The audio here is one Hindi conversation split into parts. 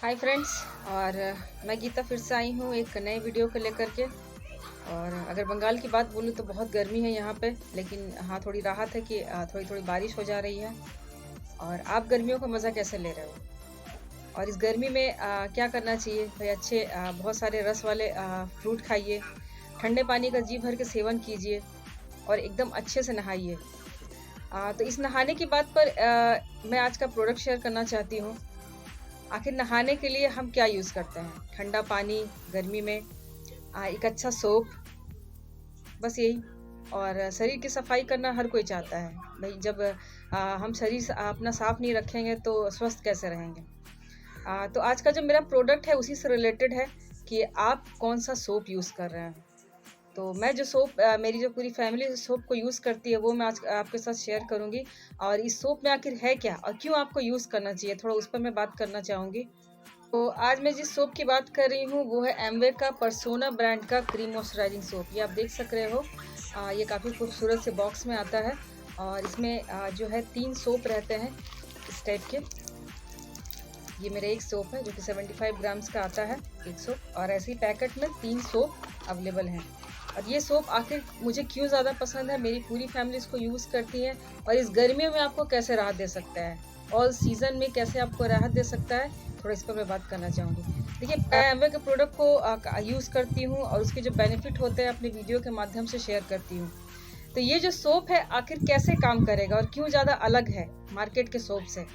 Hi friends. और मैं गीता फिर से आई हूँ एक नए वीडियो को लेकर के। और अगर बंगाल की बात बोलूँ तो बहुत गर्मी है यहाँ पे, लेकिन हाँ थोड़ी राहत है कि थोड़ी थोड़ी बारिश हो जा रही है। और आप गर्मियों का मज़ा कैसे ले रहे हो? और इस गर्मी में क्या करना चाहिए भाई? अच्छे बहुत सारे रस वाले फ्रूट खाइए, ठंडे पानी का जी भर के सेवन कीजिए और एकदम अच्छे से नहाइए। तो इस नहाने की बात पर मैं आज का प्रोडक्ट शेयर करना चाहती हूँ। आखिर नहाने के लिए हम क्या यूज़ करते हैं? ठंडा पानी गर्मी में, एक अच्छा सोप, बस यही। और शरीर की सफाई करना हर कोई चाहता है भाई। जब हम शरीर अपना साफ नहीं रखेंगे तो स्वस्थ कैसे रहेंगे? तो आज का जो मेरा प्रोडक्ट है उसी से रिलेटेड है कि आप कौन सा सोप यूज़ कर रहे हैं। तो मैं जो सोप मेरी जो पूरी फैमिली सोप को यूज़ करती है वो मैं आज आपके साथ शेयर करूंगी। और इस सोप में आखिर है क्या और क्यों आपको यूज़ करना चाहिए, थोड़ा उस पर मैं बात करना चाहूँगी। तो आज मैं जिस सोप की बात कर रही हूँ वो है एमवे का पर्सोना ब्रांड का क्रीम मॉइस्चराइजिंग सोप। ये आप देख सक रहे हो। ये काफ़ी खूबसूरत से बॉक्स में आता है। और इसमें जो है 3 सोप रहते हैं इस टाइप के। ये मेरा एक सोप है जो कि 75 ग्राम्स का आता है एक सोप। और ऐसे ही पैकेट में 3 सोप अवेलेबल हैं। और ये सोप आखिर मुझे क्यों ज़्यादा पसंद है, मेरी पूरी फैमिली इसको यूज़ करती है। और इस गर्मियों में आपको कैसे राहत दे सकता है, ऑल सीज़न में कैसे आपको राहत दे सकता है, थोड़ा इस पर मैं बात करना चाहूँगी। देखिए, मैं एमवे के प्रोडक्ट को यूज़ करती हूँ और उसके जो बेनिफिट होते हैं अपने वीडियो के माध्यम से शेयर करती हूँ। तो ये जो सोप है आखिर कैसे काम करेगा और क्यों ज़्यादा अलग है मार्केट के सोप से?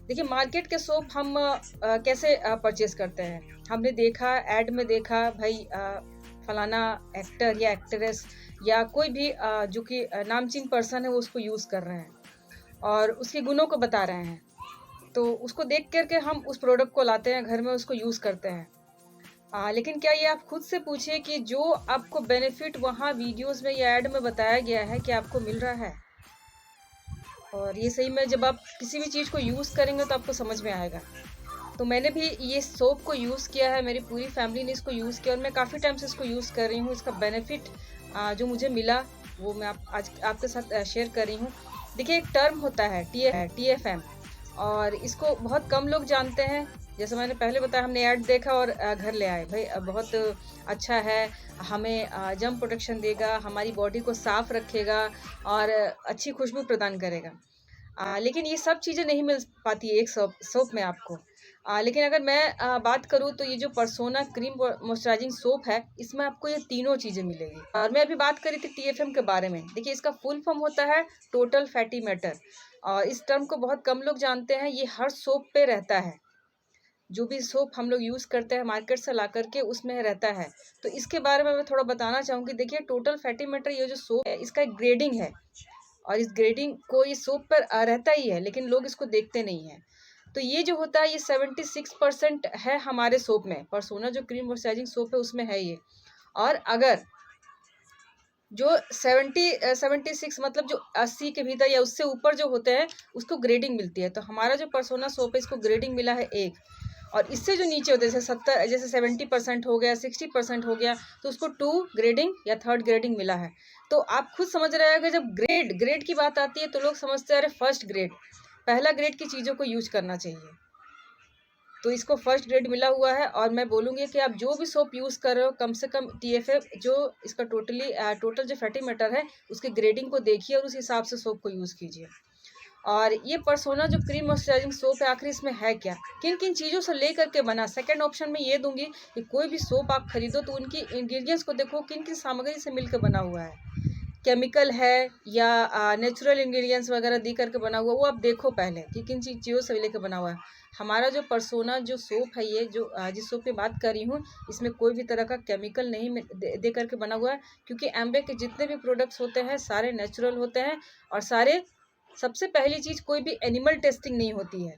देखिए, मार्केट के सोप हम कैसे परचेज करते हैं? हमने देखा, ऐड में देखा भाई, फलाना एक्टर या एक्ट्रेस या कोई भी जो कि नामचीन पर्सन है वो उसको यूज़ कर रहे हैं और उसके गुणों को बता रहे हैं। तो उसको देख कर के हम उस प्रोडक्ट को लाते हैं घर में, उसको यूज़ करते हैं। लेकिन क्या ये आप खुद से पूछिए कि जो आपको बेनिफिट वहाँ वीडियोज़ में या ऐड में बताया गया है, क्या आपको मिल रहा है? और ये सही में जब आप किसी भी चीज़ को यूज़ करेंगे तो आपको समझ में आएगा। तो मैंने भी ये सोप को यूज़ किया है, मेरी पूरी फैमिली ने इसको यूज़ किया और मैं काफ़ी टाइम से इसको यूज़ कर रही हूँ। इसका बेनिफिट जो मुझे मिला वो मैं आज आपके साथ शेयर कर रही हूँ। देखिए, एक टर्म होता है TFM, और इसको बहुत कम लोग जानते हैं। जैसे मैंने पहले बताया, हमने ऐड देखा और घर ले आए भाई, बहुत अच्छा है, हमें जर्म प्रोटेक्शन देगा, हमारी बॉडी को साफ रखेगा और अच्छी खुशबू प्रदान करेगा। लेकिन ये सब चीज़ें नहीं मिल पाती है एक सोप सोप में आपको। लेकिन अगर मैं बात करूँ तो ये जो पर्सोना क्रीम मॉइस्चराइजिंग सोप है, इसमें आपको ये तीनों चीज़ें मिलेगी। और मैं अभी बात कर रही थी TFM के बारे में। देखिए, इसका फुल फॉर्म होता है टोटल फैटी मैटर। और इस टर्म को बहुत कम लोग जानते हैं। ये हर सोप पे रहता है। जो भी सोप हम लोग यूज़ करते हैं मार्केट से ला करके उसमें रहता है। तो इसके बारे में मैं थोड़ा बताना चाहूँगी। देखिए, टोटल फैटी मैटर ये जो सोप है इसका एक ग्रेडिंग है। और इस ग्रेडिंग को ये सोप पर रहता ही है, लेकिन लोग इसको देखते नहीं हैं। तो ये जो होता है ये 76% है हमारे सोप में। पर्सोना जो क्रीम मॉइस्चराइजिंग सोप है उसमें है ये। और अगर जो 76 मतलब जो 80 के भीतर या उससे ऊपर जो होते हैं उसको ग्रेडिंग मिलती है। तो हमारा जो पर्सोना सोप है इसको ग्रेडिंग मिला है 1। और इससे जो नीचे होते हैं जैसे 70, जैसे 70% हो गया, 60% हो गया, तो उसको 2 ग्रेडिंग या 3rd ग्रेडिंग मिला है। तो आप खुद समझ रहे हैं कि जब ग्रेड की बात आती है तो लोग समझते हैं अरे फर्स्ट ग्रेड, पहला ग्रेड की चीज़ों को यूज करना चाहिए। तो इसको फर्स्ट ग्रेड मिला हुआ है। और मैं बोलूँगी कि आप जो भी सोप यूज़ कर रहे हो कम से कम TFM जो इसका टोटल जो फैटी मैटर है उसके ग्रेडिंग को देखिए और उस हिसाब से सोप को यूज़ कीजिए। और ये पर्सोना जो क्रीम मॉइस्चराइजिंग सोप है आखिर इसमें है क्या, किन किन चीज़ों से लेकर के बना। सेकंड ऑप्शन में ये दूंगी कि कोई भी सोप आप खरीदो तो उनकी इंग्रेडिएंट्स को देखो, किन किन सामग्री से मिलकर बना हुआ है, केमिकल है या नेचुरल इंग्रेडिएंट्स वगैरह दी करके बना हुआ, वो आप देखो पहले कि किन चीज़ों से लेकर बना हुआ है। हमारा जो पर्सोना जो सोप है, ये जो जिस सोप की बात कर रही हूँ, इसमें कोई भी तरह का केमिकल नहीं दे करके बना हुआ है। क्योंकि एम्बे के जितने भी प्रोडक्ट्स होते हैं सारे नेचुरल होते हैं। और सारे, सबसे पहली चीज़, कोई भी एनिमल टेस्टिंग नहीं होती है,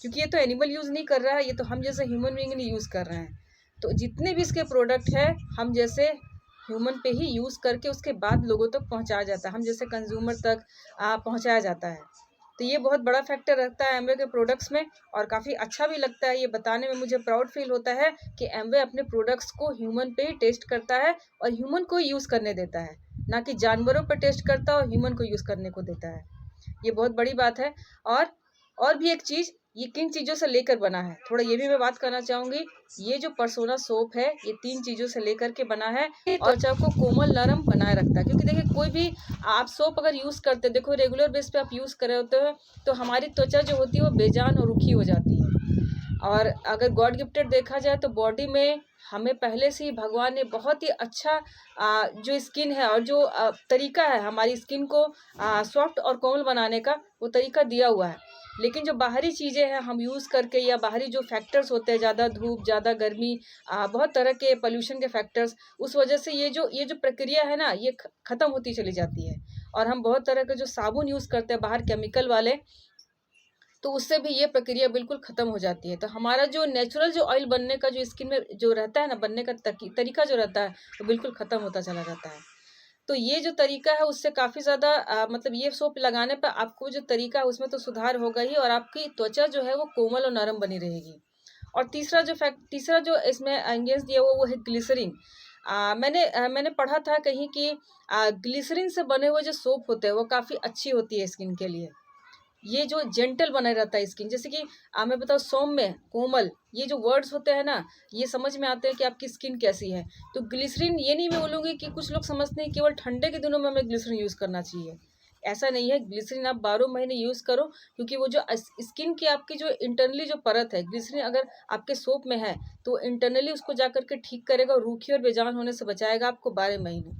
क्योंकि ये तो एनिमल यूज़ नहीं कर रहा है, ये तो हम जैसे ह्यूमन बीइंग नहीं यूज़ कर रहे हैं। तो जितने भी इसके प्रोडक्ट हैं हम जैसे ह्यूमन पे ही यूज़ करके उसके बाद लोगों तक पहुंचाया जाता है, हम जैसे कंज्यूमर तक पहुंचाया जाता है। तो ये बहुत बड़ा फैक्टर रखता है एम्वे के प्रोडक्ट्स में। और काफ़ी अच्छा भी लगता है ये बताने में, मुझे प्राउड फील होता है कि एम्वे अपने प्रोडक्ट्स को ह्यूमन पे ही टेस्ट करता है और ह्यूमन को यूज़ करने देता है, ना कि जानवरों पर टेस्ट करता है और ह्यूमन को यूज़ करने को देता है। ये बहुत बड़ी बात है। और भी एक चीज़, ये किन चीज़ों से लेकर बना है, थोड़ा ये भी मैं बात करना चाहूँगी। ये जो पर्सोना सोप है, ये 3 चीज़ों से लेकर के बना है और त्वचा को कोमल नरम बनाए रखता है। क्योंकि देखिए कोई भी आप सोप अगर यूज़ करते हैं, देखो रेगुलर बेस पे आप यूज़ कर रहे होते हो, तो हमारी त्वचा जो होती है वो बेजान और रूखी हो जाती है। और अगर गॉड गिफ्टेड देखा जाए तो बॉडी में हमें पहले से ही भगवान ने बहुत ही अच्छा जो स्किन है और जो तरीका है हमारी स्किन को सॉफ्ट और कोमल बनाने का, वो तरीका दिया हुआ है। लेकिन जो बाहरी चीज़ें हैं हम यूज़ करके, या बाहरी जो फैक्टर्स होते हैं, ज़्यादा धूप, ज़्यादा गर्मी, बहुत तरह के पोल्यूशन के फैक्टर्स, उस वजह से ये जो प्रक्रिया है ना, ये ख़त्म होती चली जाती है। और हम बहुत तरह के जो साबुन यूज़ करते हैं बाहर केमिकल वाले, तो उससे भी ये प्रक्रिया बिल्कुल ख़त्म हो जाती है। तो हमारा जो नेचुरल जो ऑयल बनने का जो स्किन में जो रहता है ना, बनने का तरीका जो रहता है, वो बिल्कुल ख़त्म होता चला जाता है। तो ये जो तरीका है उससे काफ़ी ज़्यादा मतलब ये सोप लगाने पर आपको जो तरीका है उसमें तो सुधार होगा ही, और आपकी त्वचा जो है वो कोमल और नरम बनी रहेगी। और तीसरा जो इसमें इंग्रेडिएंट्स दिया हुआ वो है ग्लिसरीन। मैंने पढ़ा था कहीं कि ग्लिसरीन से बने हुए जो सोप होते हैं वो काफ़ी अच्छी होती है स्किन के लिए। ये जो जेंटल बना रहता है स्किन, जैसे कि मैं बताऊँ सौम्य, कोमल, ये जो वर्ड्स होते हैं ना, ये समझ में आते हैं कि आपकी स्किन कैसी है। तो ग्लिसरीन ये नहीं मैं बोलूँगी कि कुछ लोग समझते हैं केवल ठंडे के दिनों में हमें ग्लिसरीन यूज़ करना चाहिए। ऐसा नहीं है, ग्लिसरीन आप 12 महीने यूज़ करो, क्योंकि वो जो स्किन की आपकी जो इंटरनली जो परत है, ग्लिसरीन अगर आपके सोप में है, तो इंटरनली उसको जाकर के ठीक करेगा और रूखी और बेजान होने से बचाएगा आपको 12 महीने।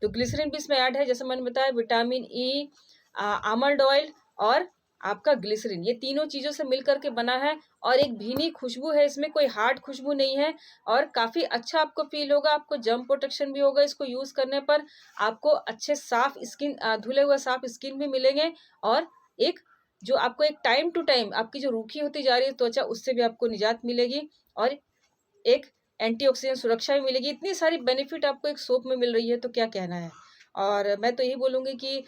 तो ग्लिसरीन भी इसमें ऐड है, जैसे मैंने बताया विटामिन ई, आमंड ऑयल और आपका ग्लिसरीन, ये तीनों चीज़ों से मिल कर के बना है। और एक भीनी खुशबू है इसमें, कोई हार्ड खुशबू नहीं है, और काफ़ी अच्छा आपको फ़ील होगा, आपको जर्म प्रोटेक्शन भी होगा इसको यूज़ करने पर। आपको अच्छे साफ़ स्किन, धुले हुए साफ़ स्किन भी मिलेंगे, और एक जो आपको एक टाइम टू टाइम आपकी जो रूखी होती जा रही है त्वचा, उससे भी आपको निजात मिलेगी, और एक एंटीऑक्सीडेंट सुरक्षा भी मिलेगी। इतनी सारी बेनिफिट आपको एक सोप में मिल रही है, तो क्या कहना है। और मैं तो यही बोलूँगी कि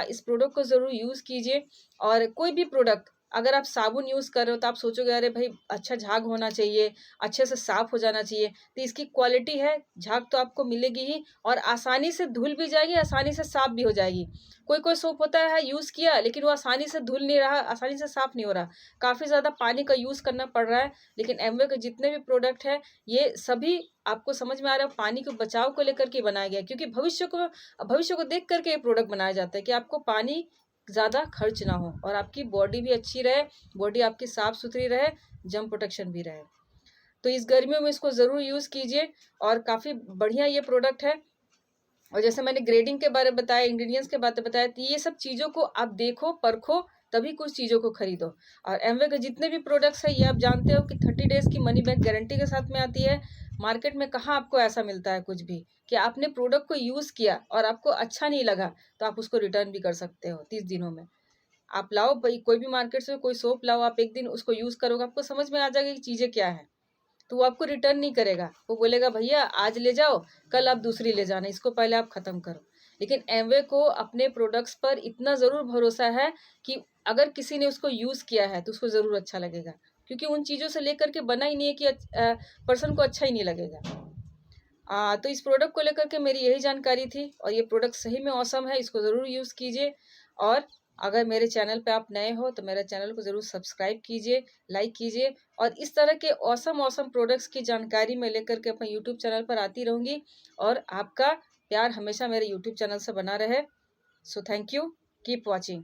इस प्रोडक्ट को ज़रूर यूज़ कीजिए। और कोई भी प्रोडक्ट, अगर आप साबुन यूज़ कर रहे हो तो आप सोचोगे अरे भाई अच्छा झाग होना चाहिए, अच्छे से साफ़ हो जाना चाहिए, तो इसकी क्वालिटी है, झाग तो आपको मिलेगी ही, और आसानी से धुल भी जाएगी, आसानी से साफ़ भी हो जाएगी। कोई सोप होता है यूज़ किया लेकिन वो आसानी से धुल नहीं रहा, आसानी से साफ़ नहीं हो रहा, काफ़ी ज़्यादा पानी का यूज़ करना पड़ रहा है। लेकिन एमवे के जितने भी प्रोडक्ट हैं, ये सभी आपको समझ में आ रहा है पानी के बचाव को लेकर के बनाया गया है, क्योंकि भविष्य को देख करके ये प्रोडक्ट बनाया जाता है कि आपको पानी ज़्यादा खर्च ना हो और आपकी बॉडी भी अच्छी रहे, बॉडी आपकी साफ़ सुथरी रहे, जर्म प्रोटेक्शन भी रहे। तो इस गर्मियों में इसको ज़रूर यूज़ कीजिए, और काफ़ी बढ़िया ये प्रोडक्ट है। और जैसे मैंने ग्रेडिंग के बारे में बताया, इंग्रेडिएंट्स के बारे में बताया, तो ये सब चीज़ों को आप देखो, परखो, तभी कुछ चीज़ों को खरीदो। और एमवे के जितने भी प्रोडक्ट्स हैं, ये आप जानते हो कि 30 डेज़ की मनी बैक गारंटी के साथ में आती है। मार्केट में कहाँ आपको ऐसा मिलता है कुछ भी, कि आपने प्रोडक्ट को यूज़ किया और आपको अच्छा नहीं लगा, तो आप उसको रिटर्न भी कर सकते हो 30 दिनों में। आप लाओ भई, कोई भी मार्केट से कोई सोप लाओ, आप 1 दिन उसको यूज़ करोगे, आपको समझ में आ जाएगा कि चीज़ें क्या हैं। तो वो आपको रिटर्न नहीं करेगा। वो बोलेगा भैया आज ले जाओ, कल आप दूसरी ले जाना, इसको पहले आप ख़त्म करो। लेकिन एमवे को अपने प्रोडक्ट्स पर इतना ज़रूर भरोसा है कि अगर किसी ने उसको यूज़ किया है, तो उसको ज़रूर अच्छा लगेगा। क्योंकि उन चीज़ों से लेकर के बना ही नहीं है कि पर्सन को अच्छा ही नहीं लगेगा। तो इस प्रोडक्ट को लेकर के मेरी यही जानकारी थी, और ये प्रोडक्ट सही में ऑसम है, इसको ज़रूर यूज़ कीजिए। और अगर मेरे चैनल पे आप नए हो तो मेरे चैनल को ज़रूर सब्सक्राइब कीजिए, लाइक कीजिए, और इस तरह के ऑसम प्रोडक्ट्स की जानकारी मैं लेकर के अपने यूट्यूब चैनल पर आती रहूँगी, और आपका प्यार हमेशा मेरे यूट्यूब चैनल से बना रहे। So thank you, keep watching.